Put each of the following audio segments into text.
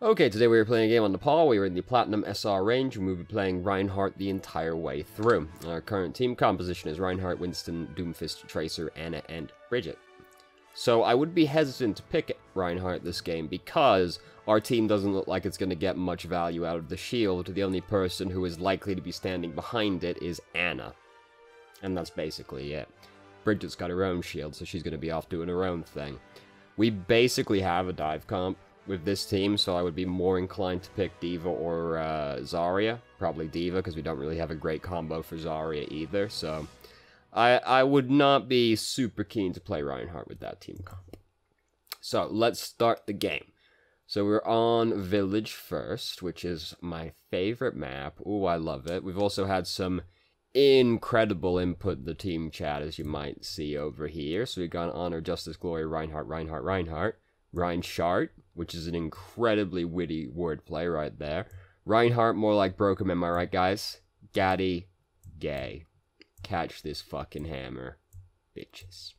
Okay, today we are playing a game on Nepal. We are in the Platinum SR range, and we'll be playing Reinhardt the entire way through. Our current team composition is Reinhardt, Winston, Doomfist, Tracer, Anna, and Bridget. So I would be hesitant to pick Reinhardt this game because our team doesn't look like it's going to get much value out of the shield. The only person who is likely to be standing behind it is Anna. And that's basically it. Bridget's got her own shield, so she's going to be off doing her own thing. We basically have a dive comp with this team, so I would be more inclined to pick D.Va or Zarya. Probably D.Va, because we don't really have a great combo for Zarya either, so I would not be super keen to play Reinhardt with that team comp. So, let's start the game. So we're on Village first, which is my favorite map. Ooh, I love it. We've also had some incredible input in the team chat, as you might see over here. So we've got Honor, Justice, Glory, Reinhardt, Reinhardt, which is an incredibly witty wordplay right there. Reinhardt, more like Broken, am I right, guys? Gaddy, gay. Catch this fucking hammer, bitches.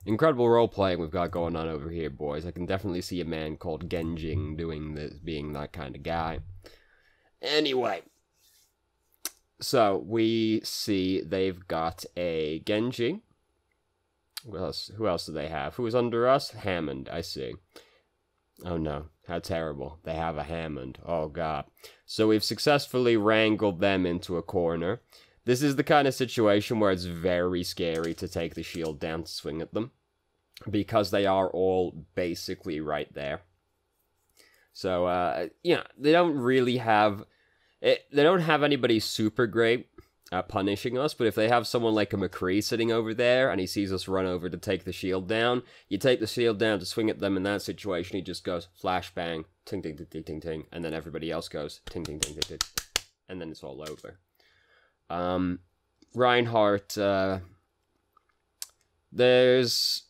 Incredible role-playing we've got going on over here, boys. I can definitely see a man called Genjing doing this, being that kind of guy. Anyway. So, we see they've got a Genji. Who else do they have? Who is under us? Hammond, I see. Oh no, how terrible. They have a Hammond. Oh god. So we've successfully wrangled them into a corner. This is the kind of situation where it's very scary to take the shield down to swing at them, because they are all basically right there. So, yeah, they don't really have... they don't have anybody super great at punishing us, but if they have someone like a McCree sitting over there, and he sees us run over to take the shield down, you take the shield down to swing at them in that situation, he just goes, flashbang, ting, ting, ting, ting, ting, ting, and then everybody else goes, ting, ting, ting, ting, ting, and then it's all over. Reinhardt, there's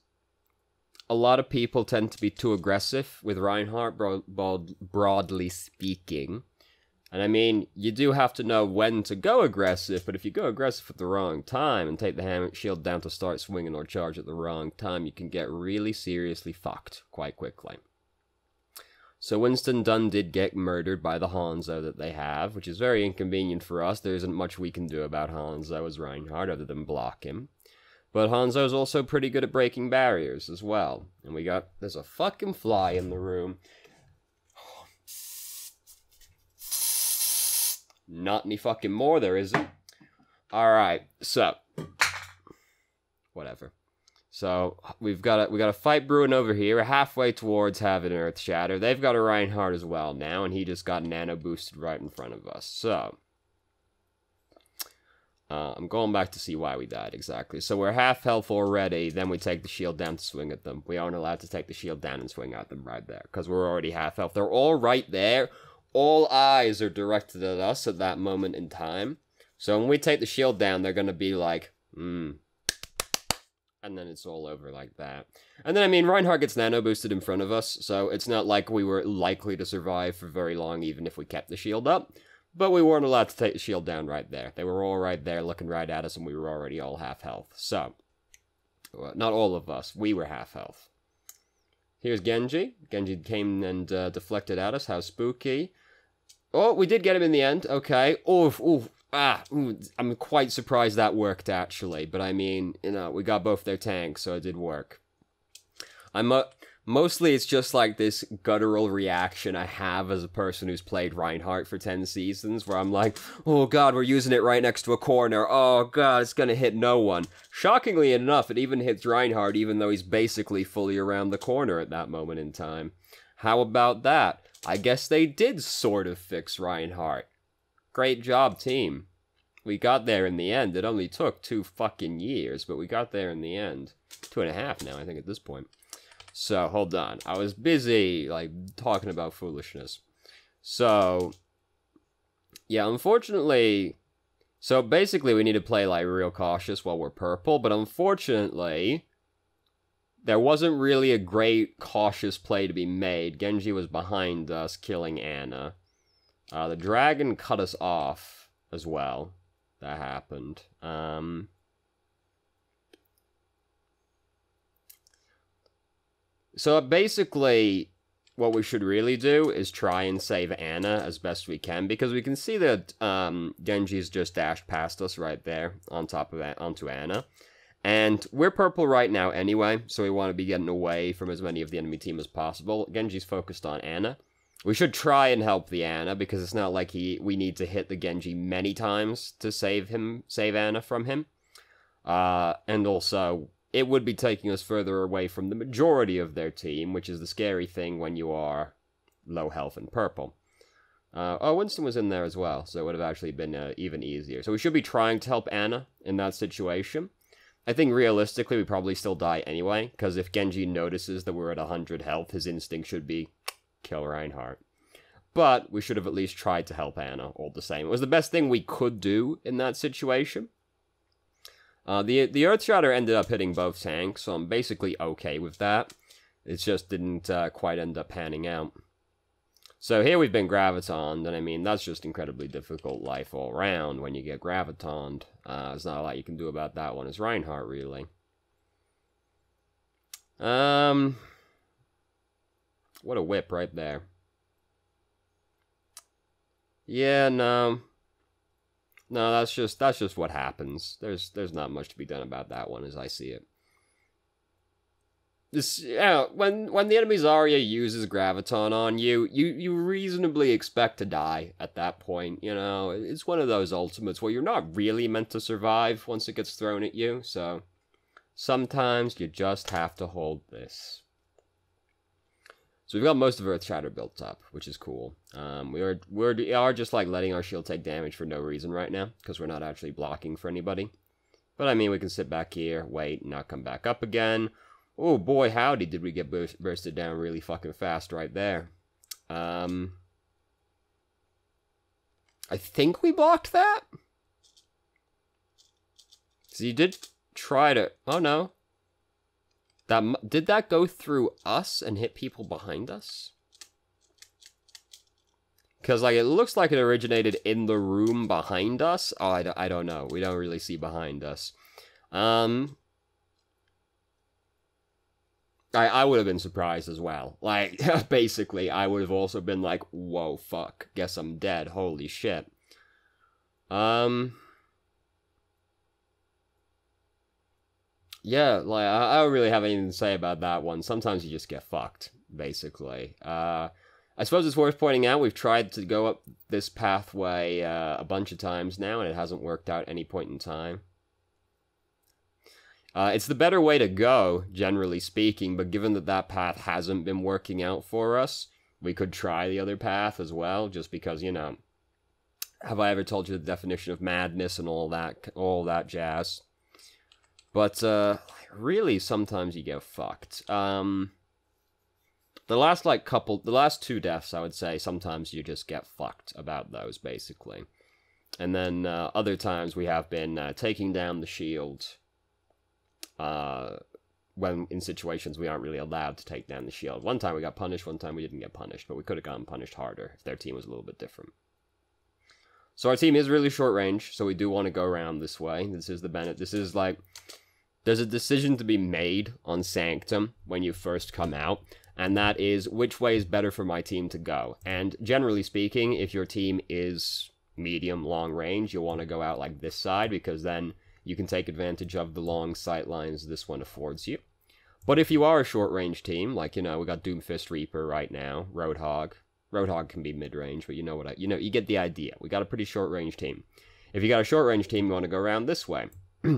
a lot of people tend to be too aggressive with Reinhardt, broadly speaking. And I mean, you do have to know when to go aggressive, but if you go aggressive at the wrong time and take the hammer shield down to start swinging or charge at the wrong time, you can get really seriously fucked quite quickly. So Winston Dunn did get murdered by the Hanzo that they have, which is very inconvenient for us. There isn't much we can do about Hanzo as Reinhardt other than block him. But Hanzo's also pretty good at breaking barriers as well. And there's a fucking fly in the room. Not any fucking more, there isn't. Alright, so. Whatever. So, we've got a fight brewing over here. We're halfway towards having Earth Shatter. They've got a Reinhardt as well now, and he just got nano boosted right in front of us. So, I'm going back to see why we died exactly. So, we're half health already, then we take the shield down to swing at them. We aren't allowed to take the shield down and swing at them right there, because we're already half health. They're all right there. All eyes are directed at us at that moment in time. So when we take the shield down, they're going to be like, And then it's all over like that. And then, I mean, Reinhardt gets nano boosted in front of us, so it's not like we were likely to survive for very long, even if we kept the shield up. But we weren't allowed to take the shield down right there. They were all right there looking right at us, and we were already all half health. So, well, not all of us. We were half health. Here's Genji. Genji came and deflected at us. How spooky. Oh, we did get him in the end. Okay. Oof, oof. I'm quite surprised that worked, actually. But, I mean, you know, we got both their tanks, so it did work. Mostly it's just like this guttural reaction I have as a person who's played Reinhardt for 10 seasons, where I'm like, oh god, we're using it right next to a corner. Oh god, it's gonna hit no one. Shockingly enough, it even hits Reinhardt, even though he's basically fully around the corner at that moment in time. How about that? I guess they did sort of fix Reinhardt. Great job, team. We got there in the end. It only took 2 fucking years, but we got there in the end. 2.5 now, I think, at this point. So, hold on. I was busy, like, talking about foolishness. So, yeah, unfortunately... So, basically, we need to play, like, real cautious while we're purple, but unfortunately... There wasn't really a great cautious play to be made. Genji was behind us, killing Anna. The dragon cut us off as well. That happened. So basically, what we should really do is try and save Ana as best we can, because we can see that Genji's just dashed past us right there on top of onto Ana. And we're purple right now anyway, so we want to be getting away from as many of the enemy team as possible. Genji's focused on Ana. We should try and help the Ana, because it's not like we need to hit the Genji many times to save Ana from him. And also, it would be taking us further away from the majority of their team, which is the scary thing when you are low health and purple. Oh, Winston was in there as well, so it would have actually been even easier. So we should be trying to help Ana in that situation. I think realistically we probably still die anyway, because if Genji notices that we're at 100 health, his instinct should be kill Reinhardt. But we should have at least tried to help Ana all the same. It was the best thing we could do in that situation. The Earthshatter ended up hitting both tanks, so I'm basically okay with that. It just didn't quite end up panning out. So here we've been gravitoned, and I mean, that's just incredibly difficult life all around when you get gravitoned. There's not a lot you can do about that one as Reinhardt, really. What a whip right there. Yeah, no. No, that's just what happens. There's not much to be done about that one as I see it. This, when the enemy Zarya uses Graviton on you, you reasonably expect to die at that point, you know? It's one of those ultimates where you're not really meant to survive once it gets thrown at you, so sometimes you just have to hold this. So we've got most of Earthshatter built up, which is cool. We are just like letting our shield take damage for no reason right now, because we're not actually blocking for anybody. But I mean, we can sit back here, wait, and not come back up again. Oh boy, howdy, did we get bursted down really fucking fast right there. I think we blocked that? So you did try to... Oh no. Did that go through us and hit people behind us? Because like, it looks like it originated in the room behind us. Oh, I don't know. We don't really see behind us. I would have been surprised as well. Like, basically, I would have also been like, whoa, fuck. Guess I'm dead. Holy shit. Yeah, like, I don't really have anything to say about that one. Sometimes you just get fucked, basically. I suppose it's worth pointing out, we've tried to go up this pathway a bunch of times now, and it hasn't worked out at any point in time. It's the better way to go, generally speaking, but given that that path hasn't been working out for us, we could try the other path as well, just because, you know, have I ever told you the definition of madness and all that jazz? But, really, sometimes you get fucked. The last two deaths, I would say, sometimes you just get fucked about those, basically. And then, other times we have been taking down the shield, when in situations we aren't really allowed to take down the shield. One time we got punished, one time we didn't get punished, but we could have gotten punished harder if their team was a little bit different. So our team is really short range, so we do want to go around this way. This is the Bennett. This is like, there's a decision to be made on Sanctum when you first come out, and that is which way is better for my team to go. And generally speaking, if your team is medium, long range, you'll want to go out like this side, because then you can take advantage of the long sight lines this one affords you. But if you are a short-range team, like, you know, we got Doomfist Reaper right now, Roadhog. Roadhog can be mid-range, but you know what you get the idea. We got a pretty short-range team. If you got a short-range team, you want to go around this way.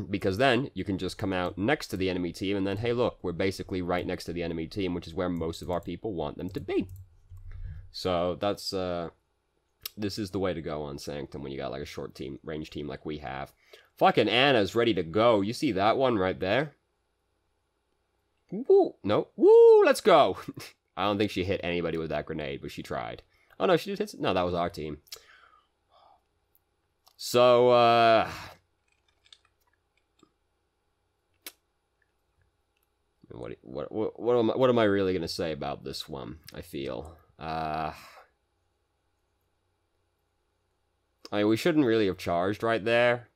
Because then you can just come out next to the enemy team, and then, hey, look, we're basically right next to the enemy team, which is where most of our people want them to be. So that's, this is the way to go on Sanctum when you got like a short range team like we have. Fucking Ana's ready to go. You see that one right there? Woo! No. Woo! Let's go! I don't think she hit anybody with that grenade, but she tried. Oh, no, she did hit... No, that was our team. So, What am I really going to say about this one, I feel? I mean, we shouldn't really have charged right there.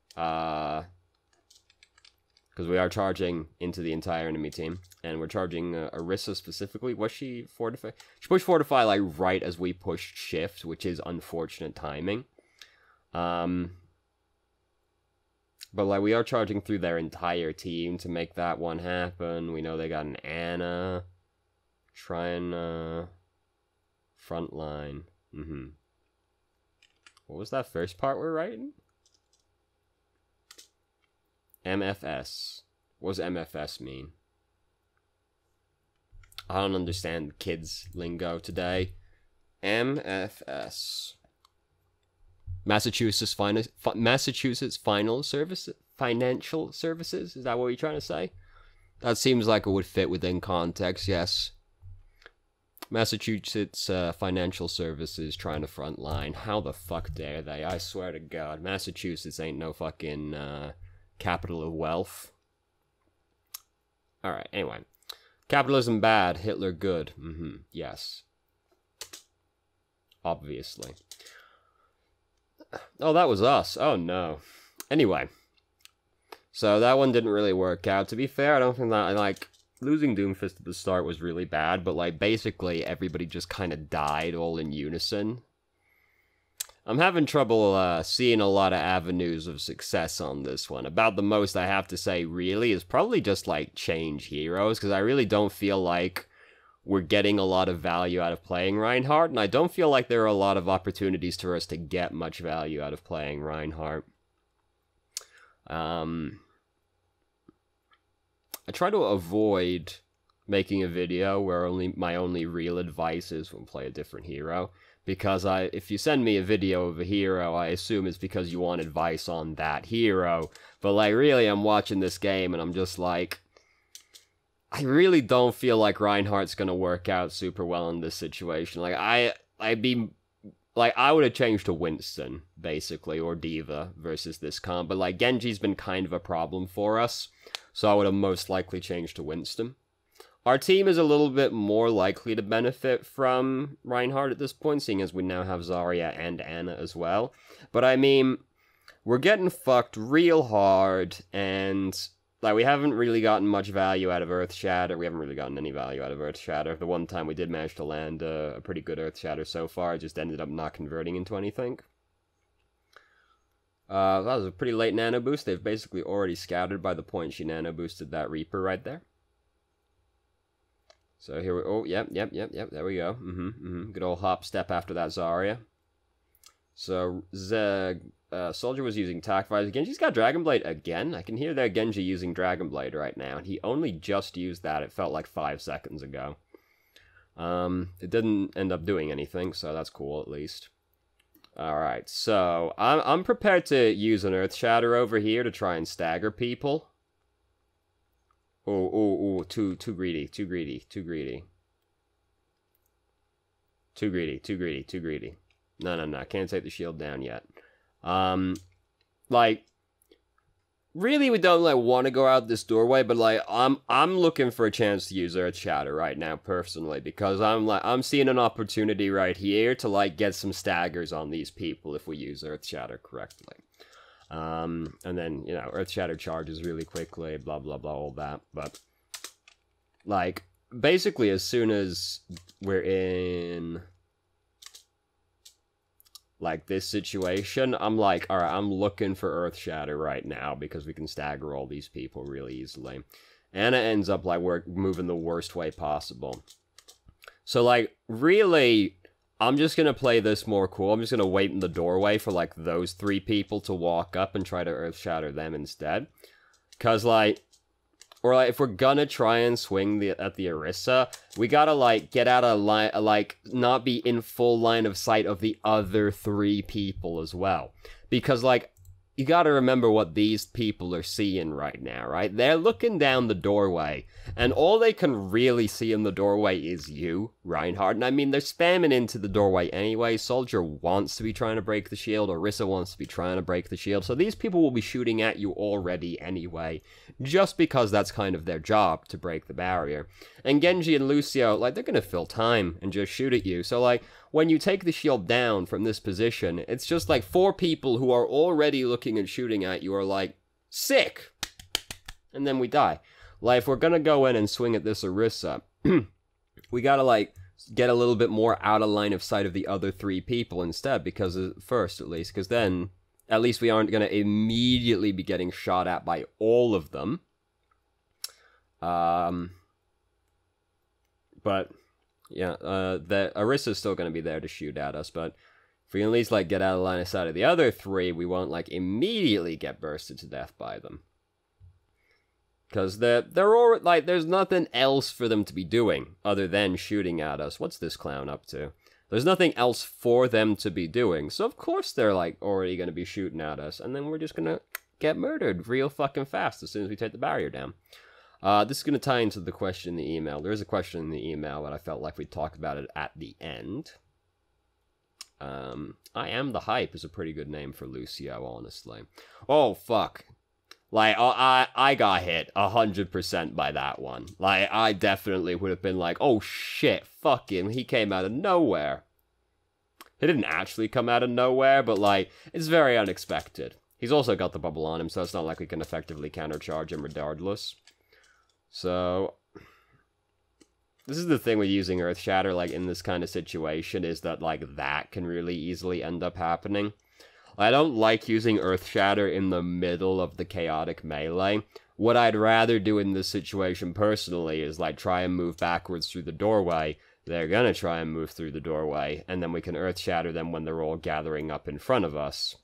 Because we are charging into the entire enemy team. And we're charging Orisa specifically. Was she Fortify? She pushed Fortify, like, right as we pushed Shift, which is unfortunate timing. But, like, we are charging through their entire team to make that one happen. We know they got an Ana. Try and, front line. What was that first part we're writing? MFS. What does MFS mean? I don't understand kids' lingo today. MFS. Massachusetts Financial Services? Is that what you're trying to say? That seems like it would fit within context, yes. Massachusetts Financial Services trying to front line. How the fuck dare they? I swear to God. Massachusetts ain't no fucking capital of wealth. Alright, anyway. Capitalism bad, Hitler good. Yes. Obviously. Oh, that was us. Oh, no. Anyway. So, that one didn't really work out. To be fair, I don't think that, like, losing Doomfist at the start was really bad, but, like, basically everybody just kind of died all in unison. I'm having trouble seeing a lot of avenues of success on this one. About the most I have to say, really, is probably just, like, change heroes, because I really don't feel like we're getting a lot of value out of playing Reinhardt, and I don't feel like there are a lot of opportunities for us to get much value out of playing Reinhardt. I try to avoid making a video where my only real advice is when play a different hero. Because if you send me a video of a hero, I assume it's because you want advice on that hero. But, like, really, I'm watching this game and I'm just like, I really don't feel like Reinhardt's gonna work out super well in this situation. Like, I would have changed to Winston, basically, or D.Va versus this comp. But, like, Genji's been kind of a problem for us, so I would have most likely changed to Winston. Our team is a little bit more likely to benefit from Reinhardt at this point, seeing as we now have Zarya and Ana as well. But I mean, we're getting fucked real hard, and like we haven't really gotten much value out of Earthshatter. We haven't really gotten any value out of Earthshatter. The one time we did manage to land a pretty good Earthshatter so far, it just ended up not converting into anything. That was a pretty late nano boost. They've basically already scouted by the point she nano boosted that Reaper right there. So here we... Oh, yep, there we go. Good old hop step after that Zarya. So, Soldier was using Tac Visor. Genji's got Dragon Blade again. I can hear that Genji using Dragon Blade right now. And he only just used that. It felt like 5 seconds ago. It didn't end up doing anything, so that's cool at least. Alright, so I'm prepared to use an Earthshatter over here to try and stagger people. Too greedy. No, can't take the shield down yet. Like, really we don't, like, want to go out this doorway, but, like, I'm looking for a chance to use Earthshatter right now, personally, because I'm seeing an opportunity right here to, like, get some staggers on these people if we use Earthshatter correctly. And then, you know, Earthshatter charges really quickly, blah, blah, blah, all that, but, like, basically as soon as we're in, like, this situation, I'm like, alright, I'm looking for Earthshatter right now, because we can stagger all these people really easily. Ana ends up, like, we're moving the worst way possible. So, like, really... I'm just going to play this more cool. I'm just going to wait in the doorway for, like, those 3 people to walk up and try to Earthshatter them instead. Because, like, or, like, if we're going to try and swing at the Orisa, we got to, like, get out of line, like, not be in full line of sight of the other 3 people as well. Because, like, you got to remember what these people are seeing right now, right? They're looking down the doorway, and all they can really see in the doorway is you, Reinhardt. And I mean, they're spamming into the doorway anyway. Soldier wants to be trying to break the shield. Orisa wants to be trying to break the shield. So these people will be shooting at you already anyway, just because that's kind of their job, to break the barrier. And Genji and Lucio, like, they're gonna fill time and just shoot at you. So, like, when you take the shield down from this position, it's just like 4 people who are already looking and shooting at you are like, sick! and then we die. Like, if we're gonna go in and swing at this Orisa, we gotta, like, get a little bit more out of line of sight of the other 3 people instead, because, first at least, because then, at least we aren't gonna immediately be getting shot at by all of them. But, yeah, the Orisa's still gonna be there to shoot at us, but if we can at least, like, get out of line of sight of the other 3, we won't, like, immediately get bursted to death by them. Because they're all, like, there's nothing else for them to be doing other than shooting at us. What's this clown up to? There's nothing else for them to be doing. So, of course, they're, like, already going to be shooting at us. And then we're just going to get murdered real fucking fast as soon as we take the barrier down. This is going to tie into the question in the email. There is a question in the email, but I felt like we'd talk about it at the end. I Am the Hype is a pretty good name for Lucio, honestly. Oh, fuck. Like, I got hit 100% by that one. Like, I definitely would have been like, oh shit, fuck him, he came out of nowhere. He didn't actually come out of nowhere, but, like, it's very unexpected. He's also got the bubble on him, so it's not like we can effectively countercharge him regardless. So, this is the thing with using Earth Shatter, like, in this kind of situation, is that, like, that can really easily end up happening. I don't like using Earth Shatter in the middle of the chaotic melee. What I'd rather do in this situation personally is, like, try and move backwards through the doorway. They're gonna try and move through the doorway, and then we can Earth Shatter them when they're all gathering up in front of us,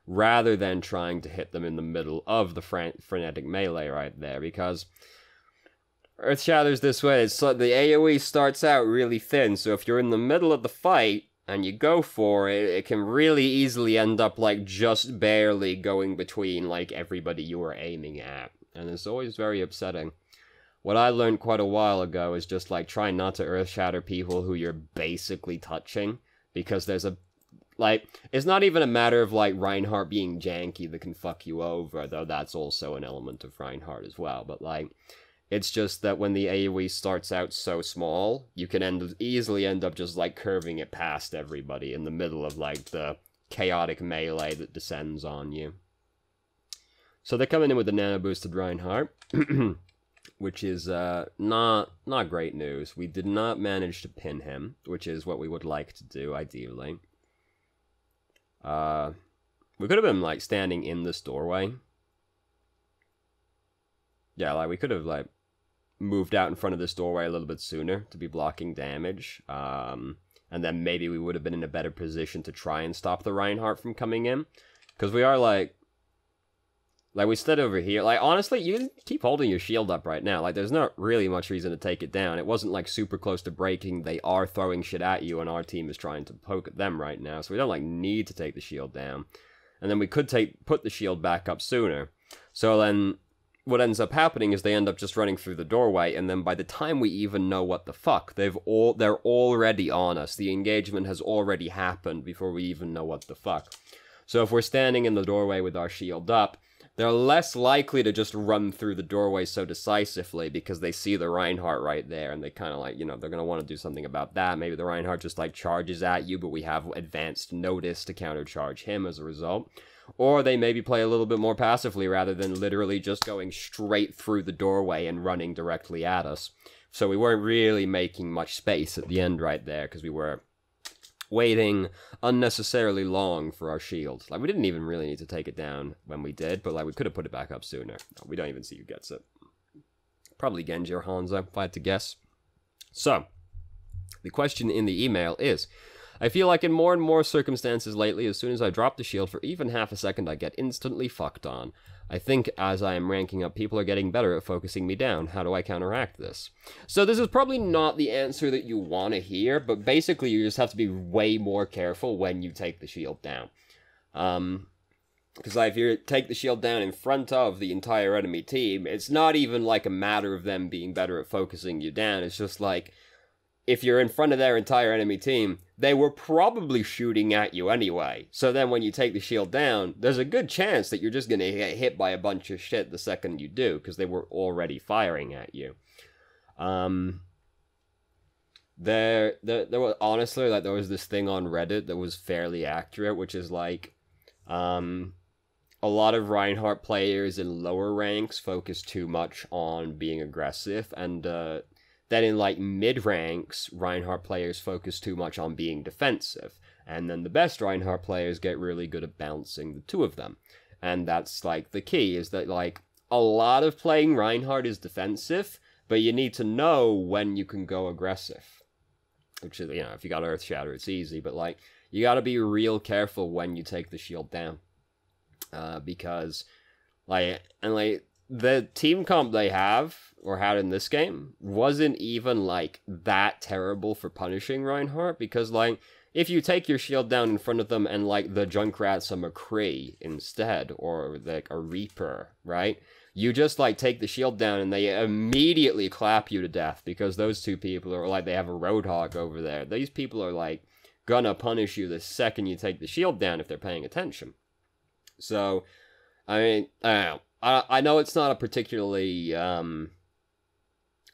rather than trying to hit them in the middle of the frenetic melee right there, because Earth Shatters this way, it's like the AoE starts out really thin, so if you're in the middle of the fight, and you go for it, it can really easily end up, like, just barely going between, like, everybody you were aiming at. And it's always very upsetting. What I learned quite a while ago is just, like, try not to Earth Shatter people who you're basically touching. Because there's a... Like, it's not even a matter of, like, Reinhardt being janky that can fuck you over, though that's also an element of Reinhardt as well. But, like... It's just that when the AoE starts out so small, you can easily end up just, like, curving it past everybody in the middle of, like, the chaotic melee that descends on you. So they're coming in with the nano-boosted Reinhardt, which is not great news. We did not manage to pin him, which is what we would like to do, ideally. We could have been, like, standing in this doorway. Yeah, like, we could have, like, moved out in front of this doorway a little bit sooner to be blocking damage. And then maybe we would have been in a better position to try and stop the Reinhardt from coming in. Because we are, like, we stood over here. Like, honestly, you keep holding your shield up right now. Like, there's not really much reason to take it down. It wasn't, like, super close to breaking. They are throwing shit at you, and our team is trying to poke at them right now. So we don't, like, need to take the shield down. And then we could put the shield back up sooner. So then... what ends up happening is they end up just running through the doorway, and then by the time we even know what the fuck, they're already on us. The engagement has already happened before we even know what the fuck. So if we're standing in the doorway with our shield up, they're less likely to just run through the doorway so decisively because they see the Reinhardt right there, and they kind of, like, you know, they're going to want to do something about that. Maybe the Reinhardt just, like, charges at you, but we have advanced notice to countercharge him as a result. Or they maybe play a little bit more passively rather than literally just going straight through the doorway and running directly at us. So we weren't really making much space at the end right there because we were waiting unnecessarily long for our shield. Like, we didn't even really need to take it down when we did, but, like, we could have put it back up sooner. No, we don't even see who gets it. Probably Genji or Hanzo, if I had to guess. So, the question in the email is... I feel like in more and more circumstances lately, as soon as I drop the shield for even half a second, I get instantly fucked on. I think as I am ranking up, people are getting better at focusing me down. How do I counteract this? So this is probably not the answer that you want to hear, but basically you just have to be way more careful when you take the shield down. Because like, if you take the shield down in front of the entire enemy team, it's not even like a matter of them being better at focusing you down. It's just like, if you're in front of their entire enemy team, they were probably shooting at you anyway. So then when you take the shield down, there's a good chance that you're just going to get hit by a bunch of shit the second you do, because they were already firing at you. There was, honestly, like, there was this thing on Reddit that was fairly accurate, which is like, a a lot of Reinhardt players in lower ranks focus too much on being aggressive, and then in like mid ranks, Reinhardt players focus too much on being defensive, and then the best Reinhardt players get really good at balancing the two of them. And that's like the key, is that like a lot of playing Reinhardt is defensive, but you need to know when you can go aggressive. Which is, you know, if you got Earth Shatter, it's easy, but like you gotta be real careful when you take the shield down. Because like the team comp they have or had in this game wasn't even like that terrible for punishing Reinhardt, because like if you take your shield down in front of them and like the Junkrat's a McCree instead, or like a Reaper, right? You just like take the shield down and they immediately clap you to death, because those two people are like, they have a Roadhog over there. These people are like gonna punish you the second you take the shield down if they're paying attention. So, I mean, I know it's not a particularly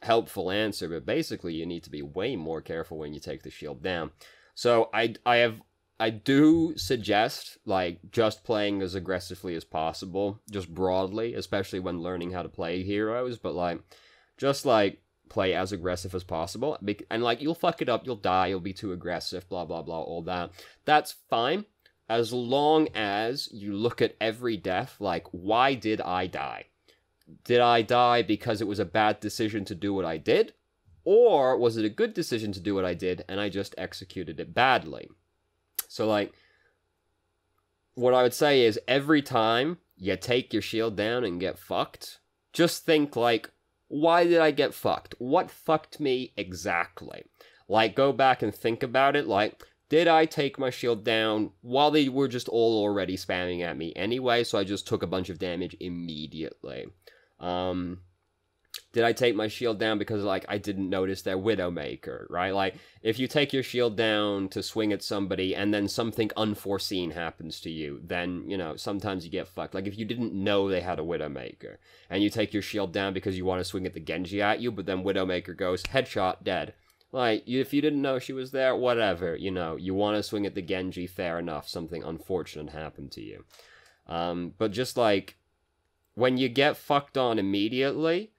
helpful answer, but basically you need to be way more careful when you take the shield down. So I do suggest like just playing as aggressively as possible, just broadly, especially when learning how to play heroes, but like just like play as aggressive as possible. And like you'll fuck it up, you'll die, you'll be too aggressive, blah blah blah, all that. That's fine. As long as you look at every death like, why did I die? Did I die because it was a bad decision to do what I did? Or was it a good decision to do what I did and I just executed it badly? So like, what I would say is every time you take your shield down and get fucked, just think like, why did I get fucked? What fucked me exactly? Like, go back and think about it, like, did I take my shield down while they were just all already spamming at me anyway, so I just took a bunch of damage immediately? Did I take my shield down because, like, I didn't notice their Widowmaker, right? Like, if you take your shield down to swing at somebody and then something unforeseen happens to you, then, you know, sometimes you get fucked. Like, if you didn't know they had a Widowmaker, and you take your shield down because you want to swing at the Genji at you, but then Widowmaker goes, headshot, dead. Like, if you didn't know she was there, whatever, you know, you want to swing at the Genji, fair enough, something unfortunate happened to you. But just, like, when you get fucked on immediately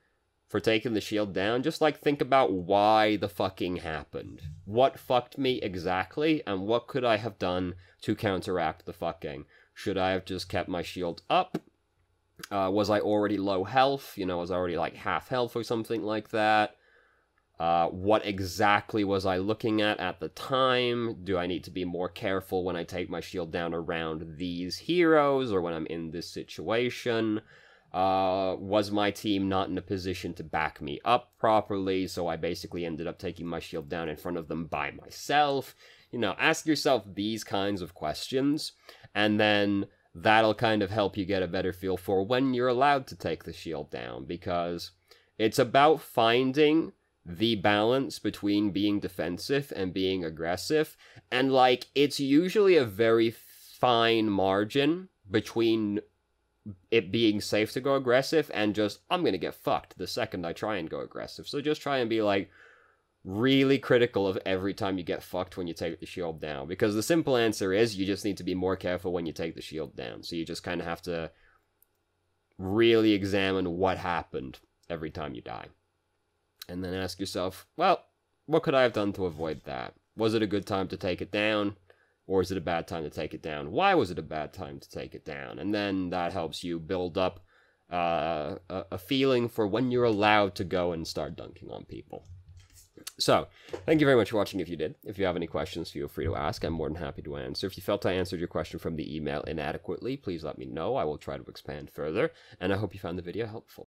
for taking the shield down, just, like, think about why the fucking happened. What fucked me exactly, and what could I have done to counteract the fucking? Should I have just kept my shield up? Was I already low health? You know, was I already, like, half health or something like that? What exactly was I looking at the time? Do I need to be more careful when I take my shield down around these heroes, or when I'm in this situation? Was my team not in a position to back me up properly, so I basically ended up taking my shield down in front of them by myself? You know, ask yourself these kinds of questions, and then that'll kind of help you get a better feel for when you're allowed to take the shield down, because it's about finding the balance between being defensive and being aggressive, and like, it's usually a very fine margin between it being safe to go aggressive and just, I'm gonna get fucked the second I try and go aggressive. So just try and be like really critical of every time you get fucked when you take the shield down, because the simple answer is you just need to be more careful when you take the shield down. So you just kind of have to really examine what happened every time you die. And then ask yourself, well, what could I have done to avoid that? Was it a good time to take it down? Or is it a bad time to take it down? Why was it a bad time to take it down? And then that helps you build up a feeling for when you're allowed to go and start dunking on people. So, thank you very much for watching if you did. If you have any questions, feel free to ask. I'm more than happy to answer. If you felt I answered your question from the email inadequately, please let me know. I will try to expand further. And I hope you found the video helpful.